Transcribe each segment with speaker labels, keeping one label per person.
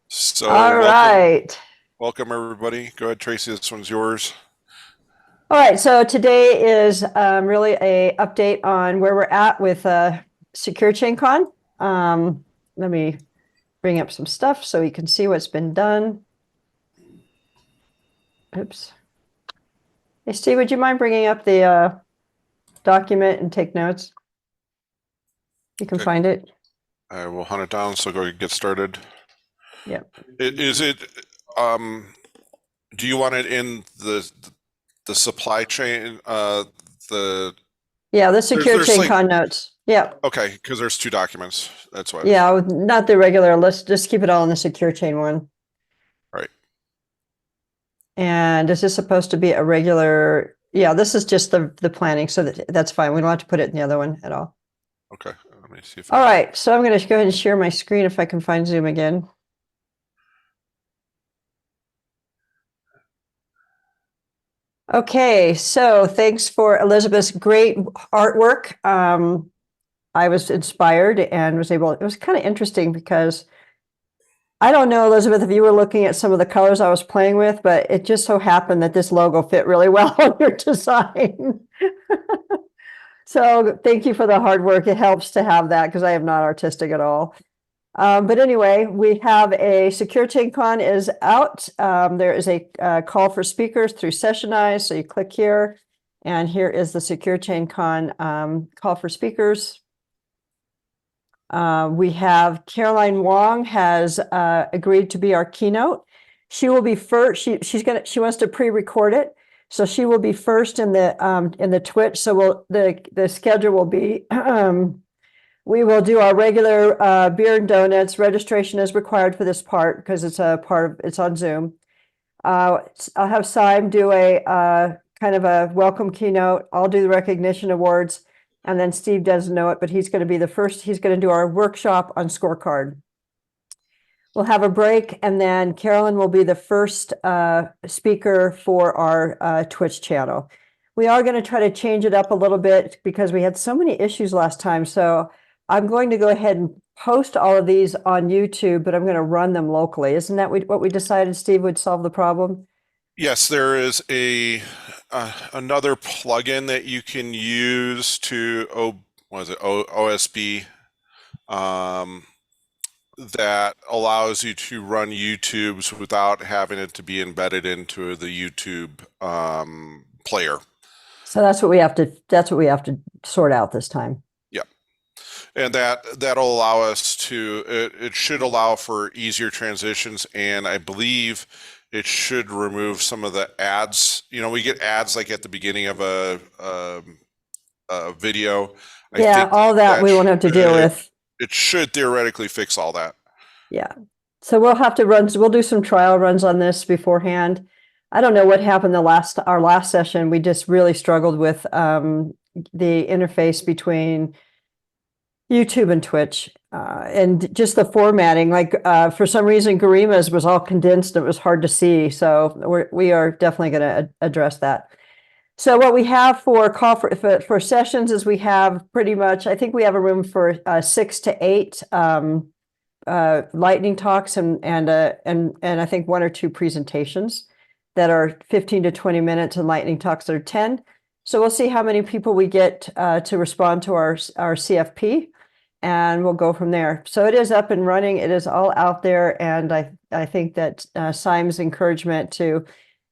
Speaker 1: So
Speaker 2: All
Speaker 1: welcome,
Speaker 2: right.
Speaker 1: welcome everybody. Go ahead, Tracy. This one's yours.
Speaker 2: All right. So today is really a update on where we're at with SecureChainCon. Let me bring up some stuff so you can see what's been done. Oops. Hey, Steve, would you mind bringing up the document and take notes? You can
Speaker 1: Okay,
Speaker 2: find it.
Speaker 1: I will hunt it down. So go ahead and get started.
Speaker 2: Yep.
Speaker 1: Is it? Um, do you want it in the supply chain? The
Speaker 2: Yeah, the
Speaker 1: there's like
Speaker 2: SecureChainCon notes. Yeah.
Speaker 1: okay, because there's two documents. That's why.
Speaker 2: Yeah, not the regular list. Just keep it all in the SecureChain one.
Speaker 1: Right.
Speaker 2: And is this supposed to be a regular? Yeah, this is just the planning, so that's fine. We don't have to put it in the other one at all.
Speaker 1: Okay. Let me see if
Speaker 2: All
Speaker 1: I.
Speaker 2: right, so I'm going to go ahead and share my screen if I can find Zoom again. Okay, so thanks for Elizabeth's great artwork. I was inspired and was able, it was kind of interesting because I don't know, Elizabeth, if you were looking at some of the colors I was playing with, but it just so happened that this logo fit really well on your design. So thank you for the hard work. It helps to have that because I am not artistic at all. But anyway, we have a SecureChainCon is out. There is a call for speakers through Sessionize. So you click here, and here is the SecureChainCon call for speakers. We have Caroline Wong has agreed to be our keynote. She will be first. She wants to pre-record it, so she will be first in the Twitch. So the schedule will be. We will do our regular beer and donuts. Registration is required for this part because it's it's on Zoom. I'll have Syme do a kind of a welcome keynote. I'll do the recognition awards, and then Steve doesn't know it, but he's going to be the first. He's going to do our workshop on scorecard. We'll have a break, and then Carolyn will be the first speaker for our Twitch channel. We are going to try to change it up a little bit because we had so many issues last time. So I'm going to go ahead and post all of these on YouTube, but I'm going to run them locally. Isn't that what we decided, Steve, would solve the problem?
Speaker 1: Yes, there is a another plugin that you can use to what is it? OSB. Um, that allows you to run YouTubes without having it to be embedded into the YouTube player.
Speaker 2: So that's what we have to sort out this time.
Speaker 1: Yep. And that'll allow us to it should allow for easier transitions, and I believe it should remove some of the ads. You know, we get ads like at the beginning of a video. I
Speaker 2: Yeah,
Speaker 1: think
Speaker 2: all that
Speaker 1: that
Speaker 2: we won't have to deal with.
Speaker 1: it should theoretically fix all that.
Speaker 2: Yeah. So we'll do some trial runs on this beforehand. I don't know what happened our last session. We just really struggled with the interface between YouTube and Twitch and just the formatting. Like for some reason, Garima's was all condensed. It was hard to see. So we are definitely going to address that. So what we have for call for sessions is we have pretty much, I think we have a room for 6 to 8 lightning talks and I think 1 or 2 presentations that are 15 to 20 minutes and lightning talks that are 10. So we'll see how many people we get to respond to our CFP, and we'll go from there. So it is up and running. It is all out there, and I think that Syme's encouragement to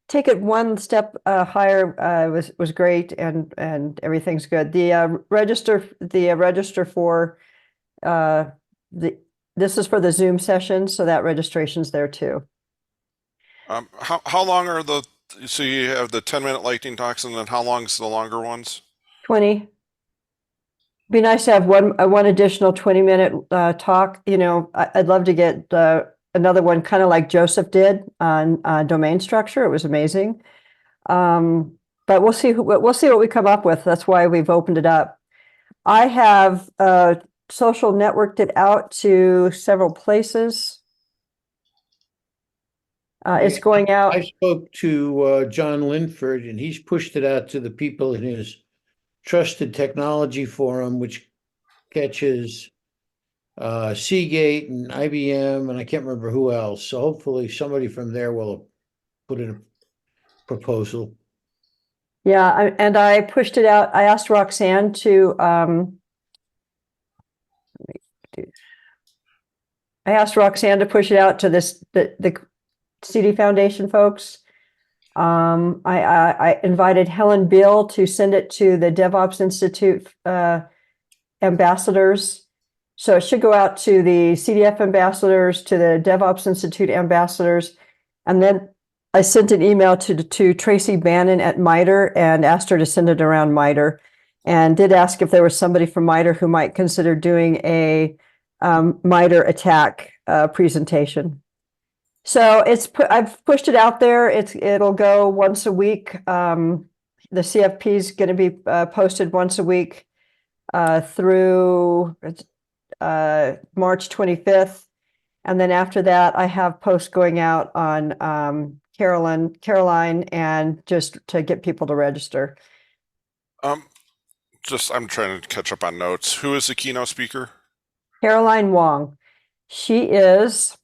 Speaker 2: take it one step higher was great, and everything's good. The register for this is for the Zoom session, so that registration's there too.
Speaker 1: How long are the so you have the 10-minute lightning talks, and then how long is the longer ones?
Speaker 2: 20. Be nice to have one additional 20-minute talk. You know, I'd love to get another one, kind of like Joseph did on domain structure. It was amazing. But we'll see what we come up with. That's why we've opened it up. I have social networked it out to several places. It's going out.
Speaker 3: I spoke to John Linford, and he's pushed it out to the people in his trusted technology forum, which catches Seagate and IBM, and I can't remember who else. So hopefully somebody from there will put in a proposal.
Speaker 2: Yeah, and I pushed it out. I asked Roxanne to push it out to the CD Foundation folks. I invited Helen Beal to send it to the DevOps Institute ambassadors. So it should go out to the CDF ambassadors, to the DevOps Institute ambassadors, and then I sent an email to Tracy Bannon at MITRE and asked her to send it around MITRE, and did ask if there was somebody from MITRE who might consider doing a MITRE attack presentation. So I've pushed it out there. It'll go once a week. The CFP is going to be posted once a week through March 25th. And then after that, I have posts going out on Caroline, and just to get people to register.
Speaker 1: I'm trying to catch up on notes. Who is the keynote speaker?
Speaker 2: Caroline Wong. She is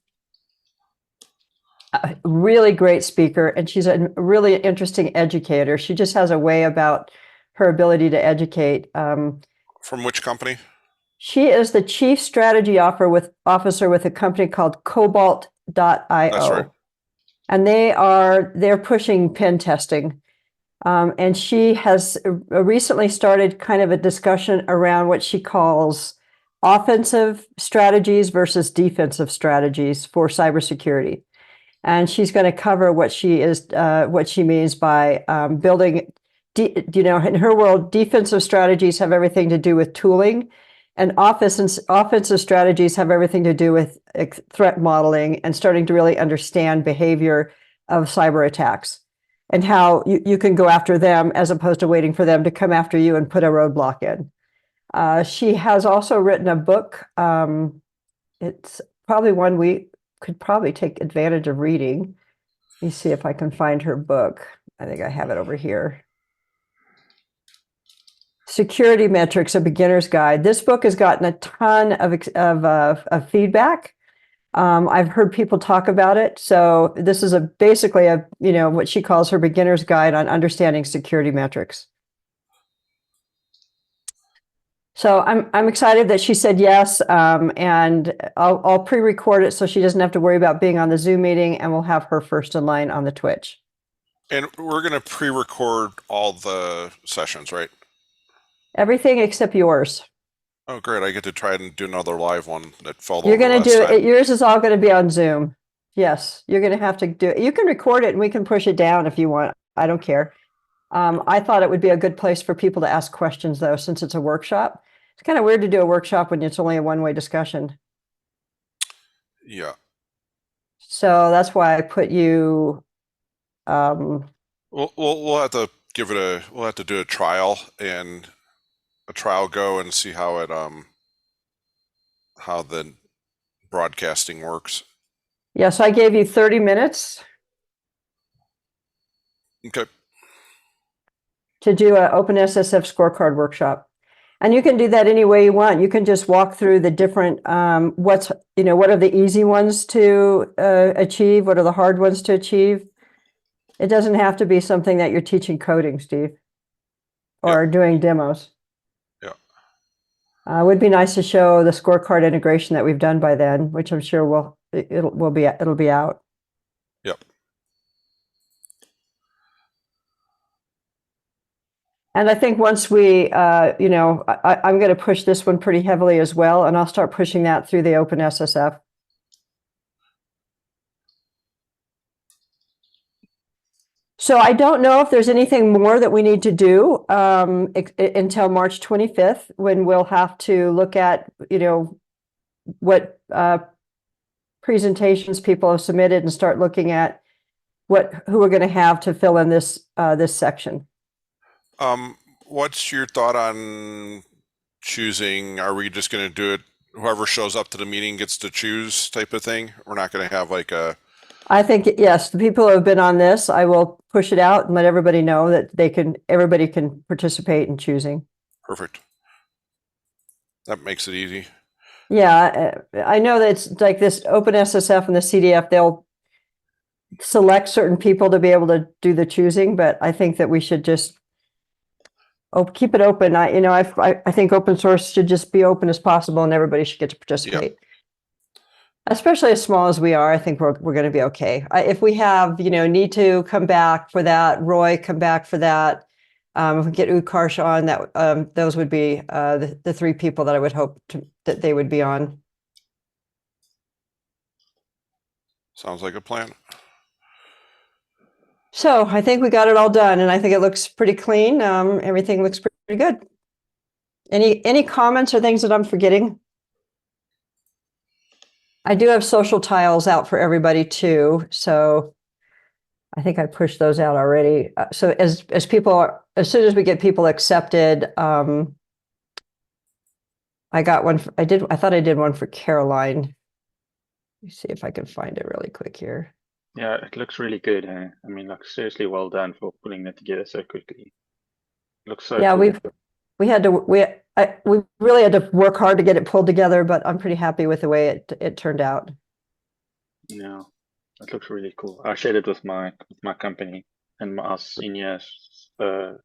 Speaker 2: a really great speaker, and she's a really interesting educator. She just has a way about her ability to educate.
Speaker 1: From which company?
Speaker 2: She is the chief strategy officer with a company called Cobalt.io.
Speaker 1: That's right.
Speaker 2: And they're pushing pen testing. And she has recently started kind of a discussion around what she calls offensive strategies versus defensive strategies for cybersecurity. And she's going to cover what she means by building, in her world, defensive strategies have everything to do with tooling, and offensive strategies have everything to do with threat modeling and starting to really understand behavior of cyber attacks and how you can go after them as opposed to waiting for them to come after you and put a roadblock in. She has also written a book. It's probably one we could probably take advantage of reading. Let me see if I can find her book. I think I have it over here. Security Metrics, a Beginner's Guide. This book has gotten a ton of feedback. I've heard people talk about it. So this is basically what she calls her beginner's guide on understanding security metrics. So I'm excited that she said yes, and I'll pre-record it so she doesn't have to worry about being on the Zoom meeting, and we'll have her first in line on the Twitch.
Speaker 1: And we're going to pre-record all the sessions, right?
Speaker 2: Everything except yours.
Speaker 1: Oh, great. I get to try and do another live one that fell over
Speaker 2: You're going to
Speaker 1: last
Speaker 2: do it.
Speaker 1: time.
Speaker 2: Yours is all going to be on Zoom. Yes, you're going to have to do it. You can record it and we can push it down if you want. I don't care. I thought it would be a good place for people to ask questions, though, since it's a workshop. It's kind of weird to do a workshop when it's only a one-way discussion.
Speaker 1: Yeah.
Speaker 2: So that's why I put you.
Speaker 1: We'll have to we'll have to do a trial go and see how how the broadcasting works.
Speaker 2: Yes, I gave you 30 minutes.
Speaker 1: Okay.
Speaker 2: To do an OpenSSF scorecard workshop. And you can do that any way you want. You can just walk through the different, what are the easy ones to achieve? What are the hard ones to achieve? It doesn't have to be something that you're teaching coding, Steve, or doing demos.
Speaker 1: Yeah.
Speaker 2: It would be nice to show the scorecard integration that we've done by then, which I'm sure it'll be out.
Speaker 1: Yep.
Speaker 2: And I think once we, I'm going to push this one pretty heavily as well, and I'll start pushing that through the OpenSSF. So I don't know if there's anything more that we need to do until March 25th, when we'll have to look at, what presentations people have submitted and start looking at who we're going to have to fill in this section.
Speaker 1: What's your thought on choosing? Are we just going to do it? Whoever shows up to the meeting gets to choose type of thing? We're not going to have like a.
Speaker 2: I think, yes, the people who have been on this, I will push it out and let everybody know that everybody can participate in choosing.
Speaker 1: Perfect. That makes it easy.
Speaker 2: Yeah, I know that it's like this OpenSSF and the CDF, they'll select certain people to be able to do the choosing, but I think that we should just keep it open. I think open source should just be open as possible and everybody should get to participate. Especially as small as we are, I think we're going to be okay. If we have, need to come back for that, Roy come back for that. If we get Utkarsh on, that those would be the three people that I would hope that they would be on.
Speaker 1: Sounds like a plan.
Speaker 2: So I think we got it all done, and I think it looks pretty clean. Everything looks pretty good. Any comments or things that I'm forgetting? I do have social tiles out for everybody too, so I think I pushed those out already. So as soon as we get people accepted, I got one. I thought I did one for Caroline. Let me see if I can find it really quick here.
Speaker 4: Yeah, it looks really good. I mean, like seriously well done for putting that together so quickly. It looks so
Speaker 2: Yeah,
Speaker 4: cool.
Speaker 2: we really had to work hard to get it pulled together, but I'm pretty happy with the way it turned out.
Speaker 4: Yeah, it looks really cool. I shared it with my company and our senior what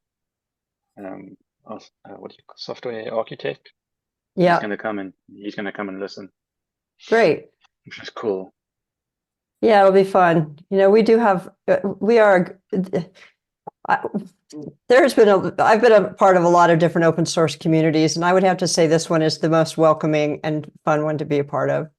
Speaker 4: do you call software architect.
Speaker 2: Yeah,
Speaker 4: He's gonna come and listen,
Speaker 2: great.
Speaker 4: which is cool.
Speaker 2: Yeah, it'll be fun. We do have, I've been a part of a lot of different open source communities, and I would have to say this one is the most welcoming and fun one to be a part of.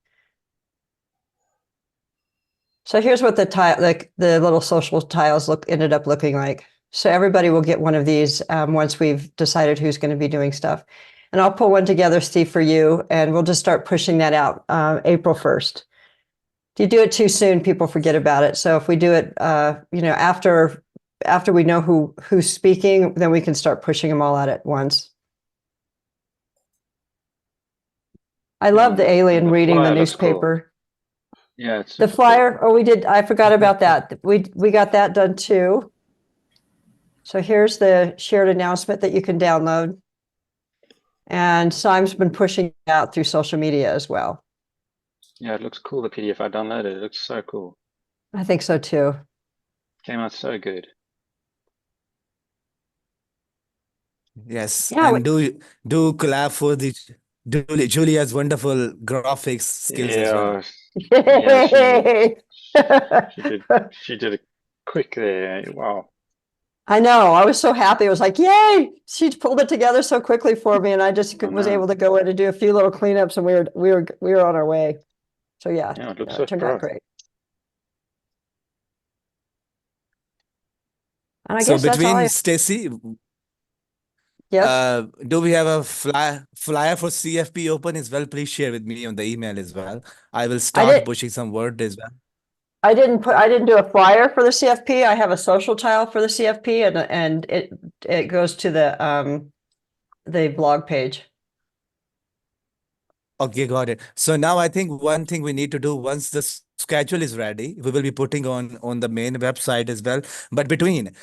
Speaker 2: So here's what the little social tiles ended up looking like. So everybody will get one of these once we've decided who's going to be doing stuff. And I'll pull one together, Steve, for you, and we'll just start pushing that out April 1st. If you do it too soon, people forget about it. So if we do it, after we know who's speaking, then we can start pushing them all out at once. I love the alien reading the newspaper.
Speaker 4: Cool. Yeah, it's
Speaker 2: the flyer. Cool. Oh, I forgot about that. We got that done too. So here's the shared announcement that you can download. And Simon's been pushing it out through social media as well.
Speaker 4: Yeah, it looks cool. The PDF I downloaded, it looks so cool.
Speaker 2: I think so too.
Speaker 4: Came out so good.
Speaker 5: Yes, yeah, and do collab for Julia's wonderful graphics skills as well.
Speaker 4: Yeah, she did it quick there. Wow.
Speaker 2: I know. I was so happy. I was like, yay! She pulled it together so quickly for me, and I just was able to go in and do a few little cleanups, and we were on our way. So yeah, it turned out great. And I guess
Speaker 5: between Stacy,
Speaker 2: yes,
Speaker 5: do we have a flyer for CFP Open as well? Please share with me on the email as well. I will start pushing some word as well.
Speaker 2: I didn't do a flyer for the CFP. I have a social tile for the CFP, and it goes to the blog page.
Speaker 5: Okay, got it. So now I think one thing we need to do once the schedule is ready, we will be putting on the main website as well. But between,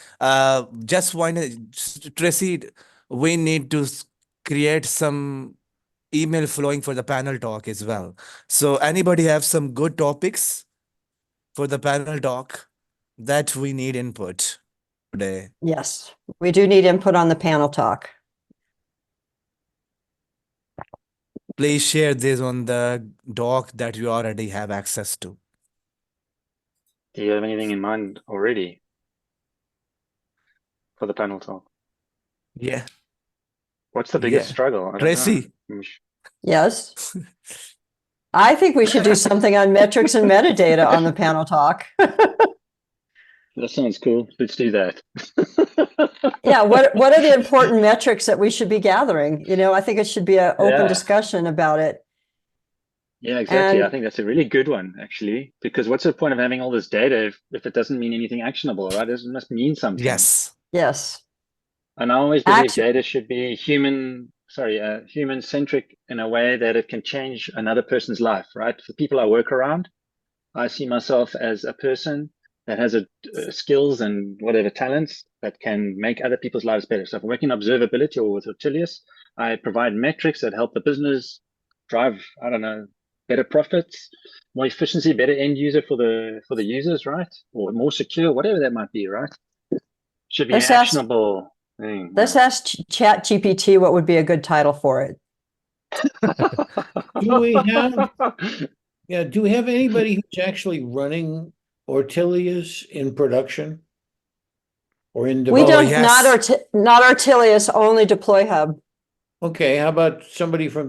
Speaker 5: just one, Tracy, we need to create some email flowing for the panel talk as well. So anybody have some good topics for the panel talk that we need input today?
Speaker 2: Yes, we do need input on the panel talk.
Speaker 5: Please share this on the doc that you already have access to.
Speaker 4: Do you have anything in mind already for the panel talk?
Speaker 5: Yeah.
Speaker 4: What's the biggest struggle?
Speaker 5: Tracy.
Speaker 2: Yes. I think we should do something on metrics and metadata on the panel talk.
Speaker 4: That sounds cool. Let's do that.
Speaker 2: Yeah, what are the important metrics that we should be gathering? I think it should be an open discussion about it.
Speaker 4: Yeah, exactly. I think that's a really good one, actually, because what's the point of having all this data if it doesn't mean anything actionable, right? It must mean something.
Speaker 5: Yes.
Speaker 2: Yes.
Speaker 4: And I always believe data should be human-centric in a way that it can change another person's life, right? For people I work around, I see myself as a person that has skills and whatever talents that can make other people's lives better. So if I'm working in observability or with Ortelius, I provide metrics that help the business drive, I don't know, better profits, more efficiency, better end user for the users, right? Or more secure, whatever that might be, right? Should be an
Speaker 2: Let's ask,
Speaker 4: actionable thing.
Speaker 2: let's ask Chat GPT what would be a good title for it.
Speaker 3: Do we have, yeah, do we have anybody who's actually running Ortelius in production? Or in
Speaker 2: We
Speaker 3: development?
Speaker 2: don't, not
Speaker 5: yes.
Speaker 2: not Ortelius, only Deploy Hub.
Speaker 3: Okay, how about somebody from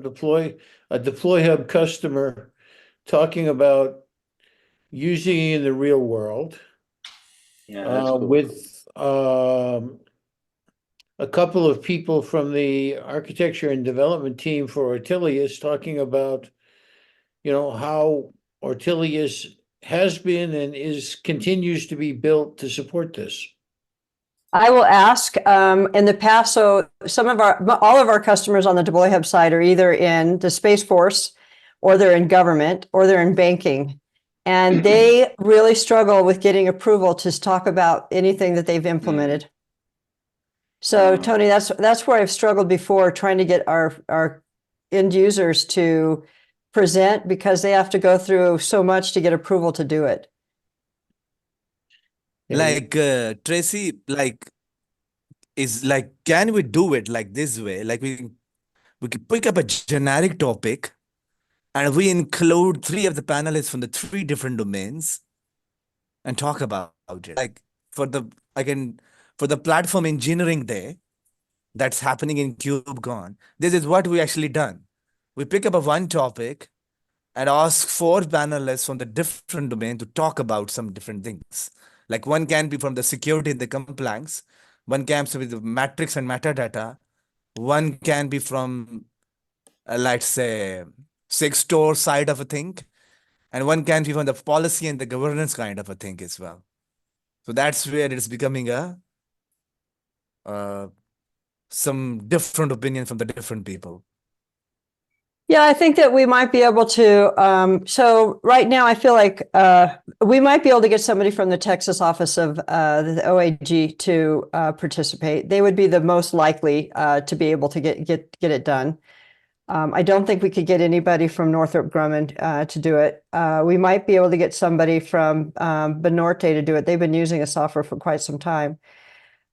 Speaker 3: a Deploy Hub customer talking about using it in the real world?
Speaker 4: Yeah, that's cool.
Speaker 3: With a couple of people from the architecture and development team for Ortelius talking about, how Ortelius has been and continues to be built to support this.
Speaker 2: I will ask, in the past, so all of our customers on the Deploy Hub side are either in the Space Force, or they're in government, or they're in banking. And they really struggle with getting approval to talk about anything that they've implemented. So
Speaker 4: Wow.
Speaker 2: Tony, that's where I've struggled before, trying to get our end users to present, because they have to go through so much to get approval to do it.
Speaker 5: Like Tracy, can we do it like this way? Like we could pick up a generic topic and we include 3 of the panelists from the 3 different domains and talk about it. Like for the platform engineering day that's happening in KubeCon, this is what we actually done. We pick up one topic and ask 4 panelists from the different domain to talk about some different things. Like one can be from the security and the compliance, one can be the metrics and metadata, one can be from, let's say, store side of a thing, and one can be from the policy and the governance kind of a thing as well. So that's where it's becoming some different opinion from the different people.
Speaker 2: Yeah, I think that we might be able to, so right now I feel like we might be able to get somebody from the Texas office of the OAG to participate. They would be the most likely to be able to get it done. I don't think we could get anybody from Northrop Grumman to do it. We might be able to get somebody from Banorte to do it. They've been using a software for quite some time.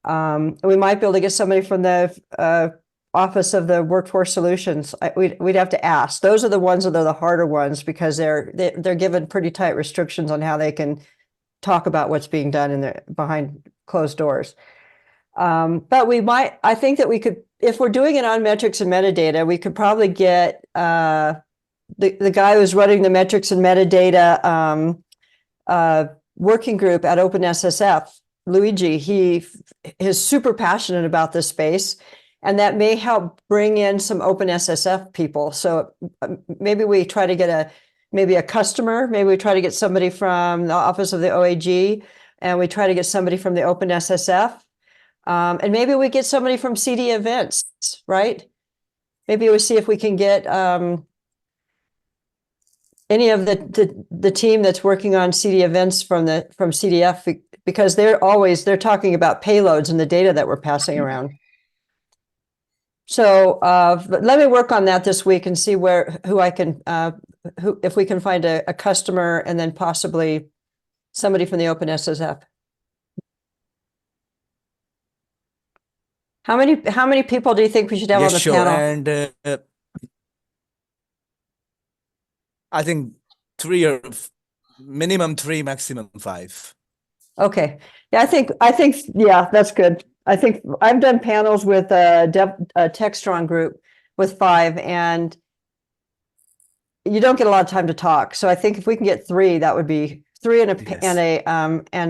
Speaker 2: We might be able to get somebody from the Office of the Workforce Solutions. We'd have to ask. Those are the ones that are the harder ones, because they're given pretty tight restrictions on how they can talk about what's being done behind closed doors. But I think that we could, if we're doing it on metrics and metadata, we could probably get the guy who's running the metrics and metadata working group at OpenSSF, Luigi. He is super passionate about this space, and that may help bring in some OpenSSF people. So maybe we try to get maybe a customer, maybe we try to get somebody from the Office of the OAG, and we try to get somebody from the OpenSSF. And maybe we get somebody from CD events, right? Maybe we see if we can get any of the team that's working on CD events from CDF, because they're talking about payloads and the data that we're passing around. So let me work on that this week and see if we can find a customer, and then possibly somebody from the OpenSSF. How many people do you think we should have on the
Speaker 5: sure.
Speaker 2: panel?
Speaker 5: And I think 3 or minimum 3, maximum 5.
Speaker 2: Okay. Yeah, I think yeah, that's good. I think I've done panels with a TechStrong group with 5, and you don't get a lot of time to talk. So I think if we can get 3, that would be 3 and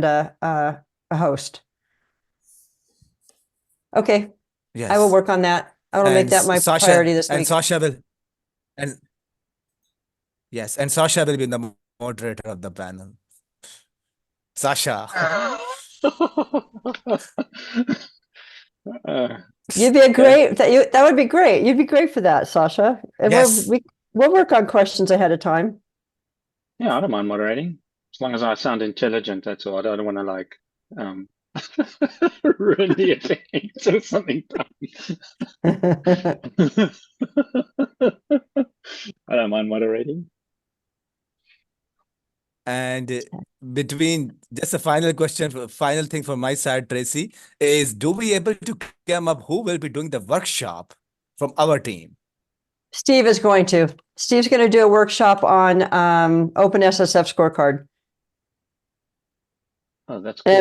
Speaker 2: a host. Okay.
Speaker 5: Yes.
Speaker 2: I will work on that. I will make that my priority this week.
Speaker 5: And Sasha will, and yes, and Sasha will be the moderator of the panel. Sasha.
Speaker 2: You'd be that would be great. You'd be great for that, Sasha. And
Speaker 5: Yes.
Speaker 2: we'll work on questions ahead of time.
Speaker 4: Yeah, I don't mind moderating, as long as I sound intelligent. That's all. I don't want to ruin the effect or something. I don't mind moderating.
Speaker 5: And between just a final question, final thing from my side, Tracy, is do we able to come up who will be doing the workshop from our team?
Speaker 2: Steve is going to. Steve's going to do a workshop on OpenSSF scorecard.
Speaker 4: Oh, that's cool.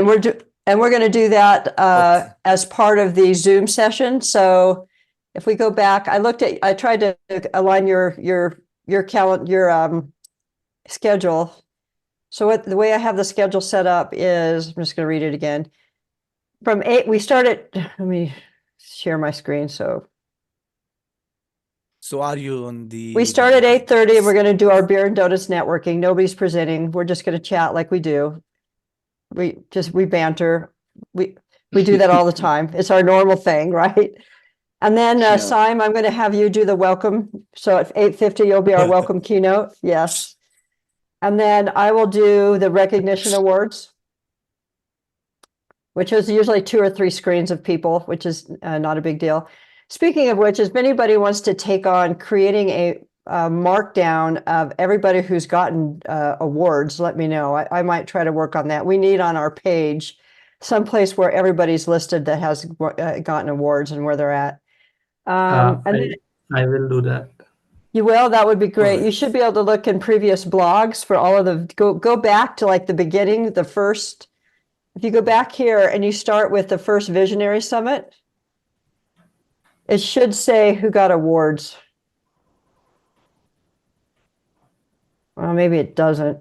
Speaker 2: And we're going to do that
Speaker 5: Okay.
Speaker 2: as part of the Zoom session. So if we go back, I tried to align your calendar, your schedule. So the way I have the schedule set up is, I'm just going to read it again. From 8, we started, let me share my screen. So
Speaker 5: are you on the?
Speaker 2: we start at 8:30 and we're going to do our beer and donuts networking. Nobody's presenting. We're just going to chat like we do. We banter. We do that all the time. It's our normal thing, right? And then
Speaker 4: Yeah.
Speaker 2: Simon, I'm going to have you do the welcome. So at 8:50, you'll be our welcome keynote. Yes. And then I will do the recognition awards, which is usually 2 or 3 screens of people, which is not a big deal. Speaking of which, if anybody wants to take on creating a markdown of everybody who's gotten awards, let me know. I might try to work on that. We need on our page someplace where everybody's listed that has gotten awards and where they're at. And then
Speaker 6: I will do that.
Speaker 2: you will? That would be great.
Speaker 5: Okay.
Speaker 2: You should be able to look in previous blogs for all of the, go back to like the beginning, the first, if you go back here and you start with the first Visionary Summit, it should say who got awards. Well, maybe it doesn't.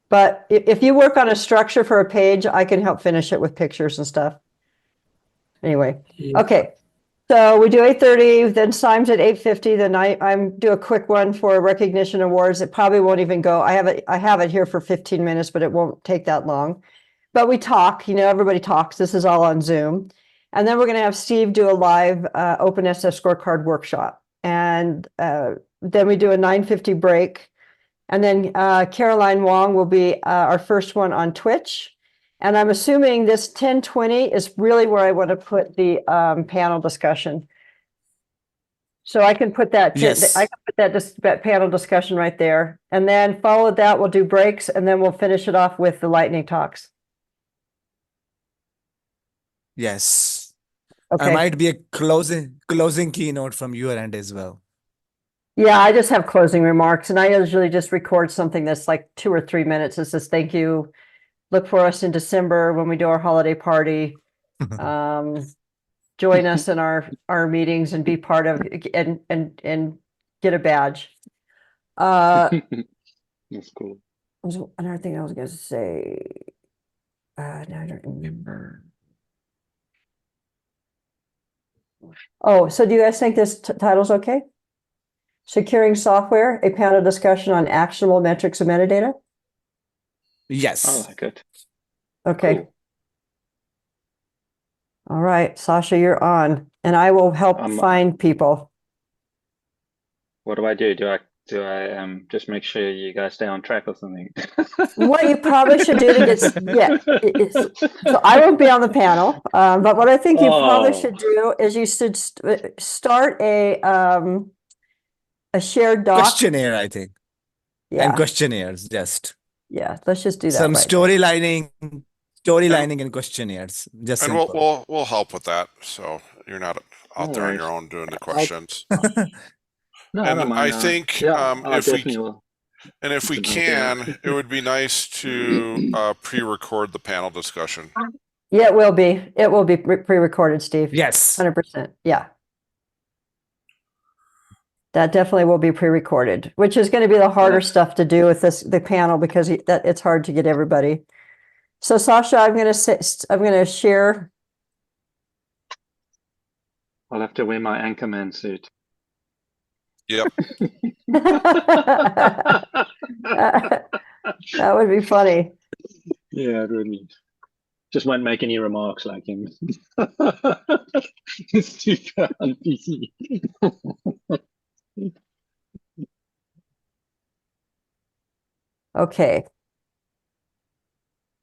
Speaker 2: But if you work on a structure for a page, I can help finish it with pictures and stuff. Anyway,
Speaker 6: Yeah.
Speaker 2: okay. So we do 8:30, then Simon's at 8:50. Then I do a quick one for recognition awards. It probably won't even go. I have it here for 15 minutes, but it won't take that long. But we talk, everybody talks. This is all on Zoom. And then we're going to have Steve do a live OpenSF scorecard workshop. And then we do a 9:50 break. And then Caroline Wong will be our first one on Twitch. And I'm assuming this 10:20 is really where I want to put the panel discussion. So I can put that,
Speaker 5: Yes.
Speaker 2: I can put that panel discussion right there. And then follow that, we'll do breaks, and then we'll finish it off with the lightning talks.
Speaker 5: Yes.
Speaker 2: Okay.
Speaker 5: Might be a closing keynote from your end as well.
Speaker 2: Yeah, I just have closing remarks, and I usually just record something that's like 2 or 3 minutes. It says, thank you. Look for us in December when we do our holiday party. Join us in our meetings and be part of and get a badge.
Speaker 4: That's cool.
Speaker 2: Was another thing I was going to say. Now I don't remember. Oh, so do you guys think this title's okay? Securing software, a panel discussion on actionable metrics and metadata.
Speaker 5: Yes.
Speaker 4: I like it.
Speaker 2: Okay.
Speaker 4: Cool.
Speaker 2: All right, Sasha, you're on, and I will help find people.
Speaker 4: What do I do? Do I just make sure you guys stay on track or something?
Speaker 2: What you probably should do to get, so I won't be on the panel, but what I think you probably should do is you should start a shared doc.
Speaker 5: Questionnaire, I think.
Speaker 2: Yeah,
Speaker 5: And questionnaires, just.
Speaker 2: yeah, let's just do that.
Speaker 5: Some
Speaker 2: right
Speaker 5: storylining and questionnaires. Just
Speaker 1: And
Speaker 5: simple.
Speaker 1: we'll help with that. So you're not out there on your own doing the questions.
Speaker 4: No, I
Speaker 1: And
Speaker 4: don't
Speaker 1: I
Speaker 4: mind.
Speaker 1: think
Speaker 4: I
Speaker 1: if
Speaker 4: definitely will.
Speaker 1: we can, it would be nice to pre-record the panel discussion.
Speaker 2: Yeah, it will be. It will be pre-recorded, Steve.
Speaker 5: Yes.
Speaker 2: 100%. Yeah. That definitely will be pre-recorded, which is going to be the harder stuff to do with the panel because it's hard to get everybody. So Sasha, I'm going to share.
Speaker 4: I'll have to wear my Anchorman suit.
Speaker 1: Yep.
Speaker 2: That would be funny.
Speaker 4: Yeah, it would be. Just won't make any remarks like him. It's too on PC.
Speaker 2: Okay.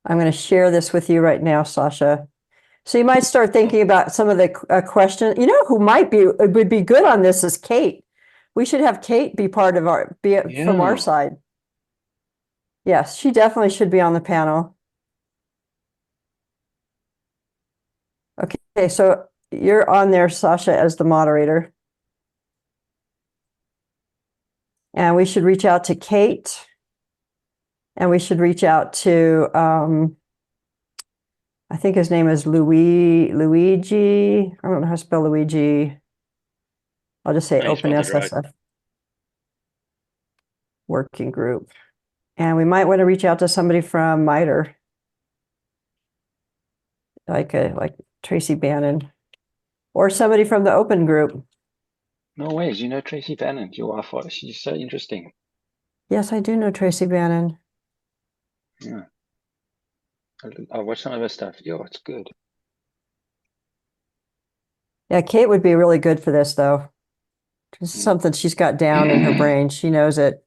Speaker 2: I'm going to share this with you right now, Sasha. So you might start thinking about some of the questions. You know who would be good on this is Kate we should have Kate be part of from our
Speaker 4: Yeah.
Speaker 2: side. Yes, she definitely should be on the panel. Okay, so you're on there, Sasha, as the moderator. And we should reach out to Kate. And we should reach out to, I think his name is Luigi. I don't know how to spell Luigi. I'll just say
Speaker 4: No, you spelled it right.
Speaker 2: OpenSSF working group. And we might want to reach out to somebody from MITRE. Like Tracy Bannon. Or somebody from the open group.
Speaker 4: No ways. You know Tracy Bannon. She's so interesting.
Speaker 2: Yes, I do know Tracy Bannon.
Speaker 4: Yeah. I watched some of her stuff. Yo, it's good.
Speaker 2: Yeah, Kate would be really good for this, though. This is something she's got down in her brain. She knows it.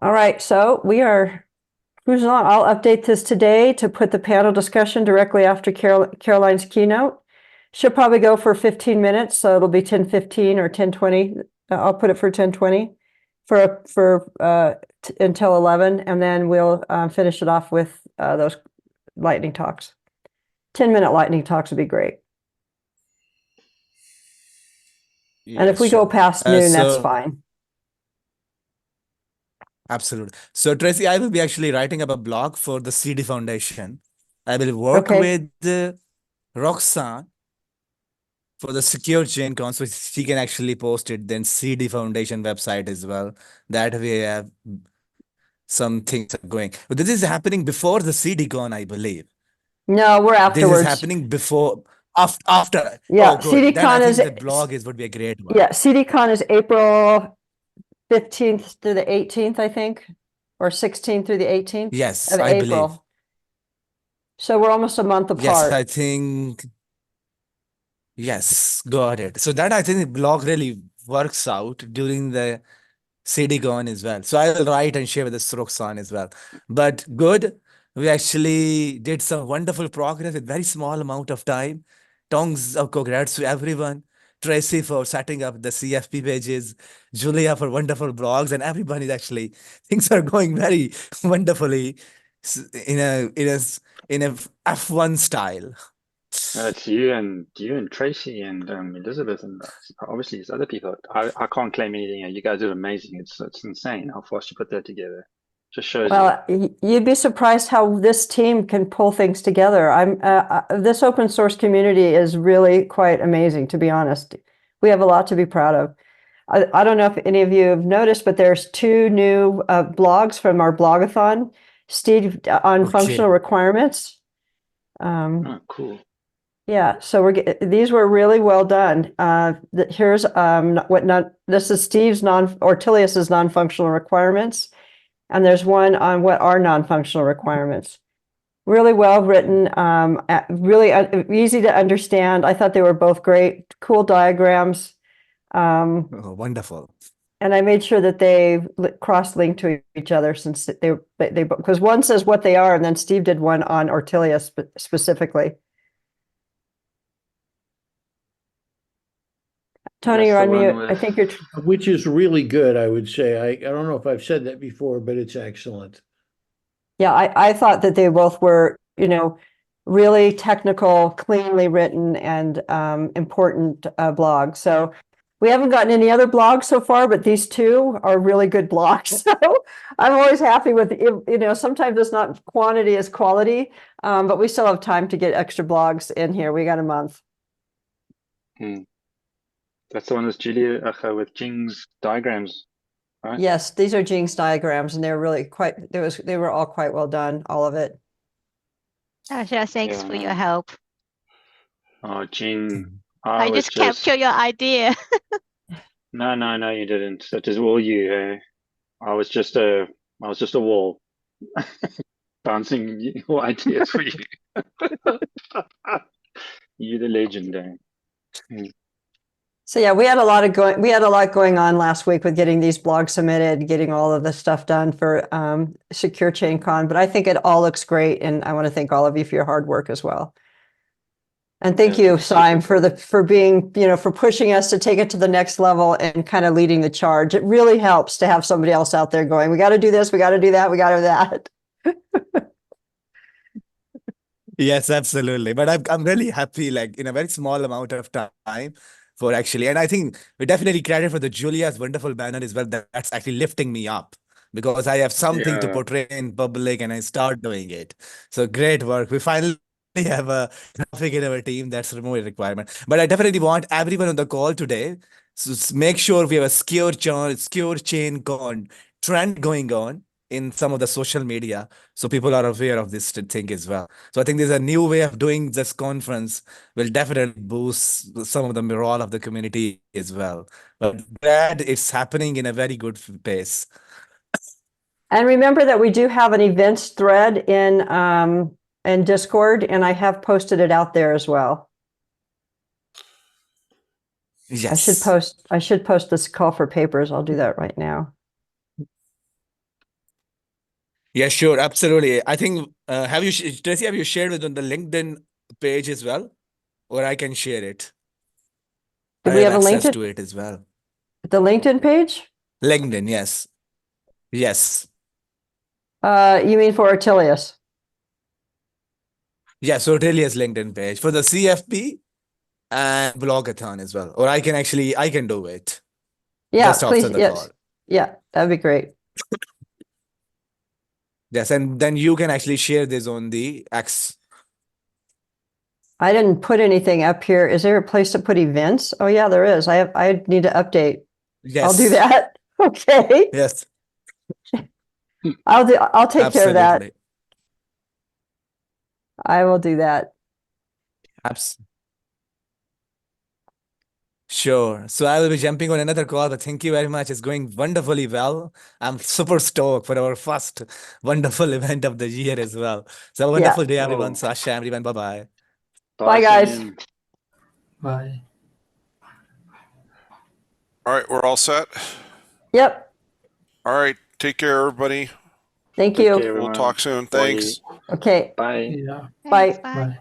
Speaker 2: All right, so we are cruising on. I'll update this today to put the panel discussion directly after Caroline's keynote. She'll probably go for 15 minutes, so it'll be 10:15 or 10:20. I'll put it for 10:20 until 11, and then we'll finish it off with those lightning talks. 10-minute lightning talks would be great. And if we go past noon, that's fine.
Speaker 5: Absolutely. So Tracy, I will be actually writing up a blog for the CD Foundation. I will work
Speaker 2: Okay.
Speaker 5: with Roxanne for the SecureChainCon, so she can actually post it then CD Foundation website as well. That we have some things are going. But this is happening before the CDCon, I believe.
Speaker 2: No, we're
Speaker 5: This is
Speaker 2: afterwards.
Speaker 5: happening before, after.
Speaker 2: Yeah,
Speaker 5: Oh, good. Then I
Speaker 2: CDCon
Speaker 5: think the blog would be a great one.
Speaker 2: Yeah, CDCon is April 15th through the 18th, I think, or 16th through the 18th
Speaker 5: Yes,
Speaker 2: of
Speaker 5: I believe.
Speaker 2: April. So we're almost a month
Speaker 5: Yes,
Speaker 2: apart.
Speaker 5: I think. Yes, got it. So that I think the blog really works out during the CDCon as well. So I will write and share with the Roxanne as well. But good, we actually did some wonderful progress with very small amount of time. Tongs of congrats to everyone. Tracy for setting up the CFP pages, Julia for wonderful blogs, and everybody actually things are going very wonderfully in a F1 style.
Speaker 4: It's you and Tracy and Elizabeth and obviously there's other people. I can't claim anything. You guys are amazing. It's insane how fast you put that together. Just shows you.
Speaker 2: Well, you'd be surprised how this team can pull things together. This open source community is really quite amazing, to be honest. We have a lot to be proud of. I don't know if any of you have noticed, but there's 2 new blogs from our blogathon. Steve on functional
Speaker 5: Okay.
Speaker 2: requirements.
Speaker 4: Oh, cool.
Speaker 2: Yeah, so these were really well done. Here's this is Steve's Ortelius's non-functional requirements, and there's one on what are non-functional requirements. Really well written, really easy to understand. I thought they were both great, cool diagrams.
Speaker 5: Oh, wonderful.
Speaker 2: And I made sure that they cross-linked to each other since they because one says what they are, and then Steve did one on Ortelius specifically. Tony, you're on mute. I think you're.
Speaker 3: Which is really good, I would say. I don't know if I've said that before, but it's excellent.
Speaker 2: Yeah, I thought that they both were, really technical, cleanly written, and important blogs. So we haven't gotten any other blogs so far, but these 2 are really good blogs. So I'm always happy with, sometimes it's not quantity as quality, but we still have time to get extra blogs in here. We got a month.
Speaker 4: That's the one with Julia with Jing's diagrams, right?
Speaker 2: Yes, these are Jing's diagrams, and they're really they were all quite well done, all of it.
Speaker 6: Sasha, thanks
Speaker 4: Yeah,
Speaker 6: for your
Speaker 4: no.
Speaker 6: help.
Speaker 4: Oh, Jing.
Speaker 6: I just capture your idea.
Speaker 4: No, you didn't. That is all you. I was just a wall bouncing your ideas for you. You're the legend,
Speaker 2: So yeah, we had a lot going on last week with getting these blogs submitted, getting all of the stuff done for SecureChainCon, but I think it all looks great, and I want to thank all of you for your hard work as well. And thank
Speaker 4: Yeah,
Speaker 2: you,
Speaker 4: that's super
Speaker 2: Sime, for
Speaker 4: cool.
Speaker 2: for being, for pushing us to take it to the next level and kind of leading the charge. It really helps to have somebody else out there going, we got to do this, we got to do that, we got to do that.
Speaker 5: Yes, absolutely. But I'm really happy, like in a very small amount of time for actually, and I think we definitely credit for the Julia's wonderful banner as well. That's actually lifting me up because I have something to
Speaker 4: Yeah.
Speaker 5: portray in public and I start doing it. So great work. We finally have a graphic in our team. That's a remote requirement. But I definitely want everyone on the call today to make sure we have a secure chain con trend going on in some of the social media so people are aware of this thing as well. So I think there's a new way of doing this conference will definitely boost some of the morale of the community as well. But glad it's happening in a very good pace.
Speaker 2: And remember that we do have an events thread in Discord, and I have posted it out there as well.
Speaker 5: Yes.
Speaker 2: I should post this call for papers. I'll do that right now.
Speaker 5: Yeah, sure, absolutely. I think Tracy, have you shared it on the LinkedIn page as well? Or I can share it.
Speaker 2: Do
Speaker 5: I
Speaker 2: we
Speaker 5: have
Speaker 2: have a link
Speaker 5: access
Speaker 2: to
Speaker 5: to it as well.
Speaker 2: the LinkedIn page?
Speaker 5: LinkedIn, yes. Yes.
Speaker 2: You mean for Ortelius?
Speaker 5: Yes, Ortelius LinkedIn page for the CFP and blogathon as well. Or I can do it.
Speaker 2: Yeah,
Speaker 5: Just after
Speaker 2: please.
Speaker 5: the
Speaker 2: Yes.
Speaker 5: call.
Speaker 2: Yeah, that'd be great.
Speaker 5: Yes, and then you can actually share this on the X.
Speaker 2: I didn't put anything up here. Is there a place to put events? Oh yeah, there is. I need to update.
Speaker 5: Yes.
Speaker 2: I'll do that. Okay.
Speaker 5: Yes,
Speaker 2: I'll take care of that.
Speaker 5: absolutely.
Speaker 2: I will do that.
Speaker 5: Sure. So I will be jumping on another call, but thank you very much. It's going wonderfully well. I'm super stoked for our first wonderful event of the year as well. So have a wonderful day, everyone.
Speaker 4: Oh.
Speaker 5: Sasha, everyone. Bye-bye.
Speaker 2: Bye, guys.
Speaker 4: Sam.
Speaker 7: Bye.
Speaker 1: All right, we're all set.
Speaker 2: Yep.
Speaker 1: All right, take care, everybody.
Speaker 2: Thank
Speaker 4: Take
Speaker 2: you.
Speaker 4: care,
Speaker 1: We'll
Speaker 4: everyone.
Speaker 1: talk soon. Thanks.
Speaker 2: Okay.
Speaker 6: Thanks,
Speaker 2: Bye.
Speaker 7: Yeah.
Speaker 6: bye.
Speaker 7: Bye.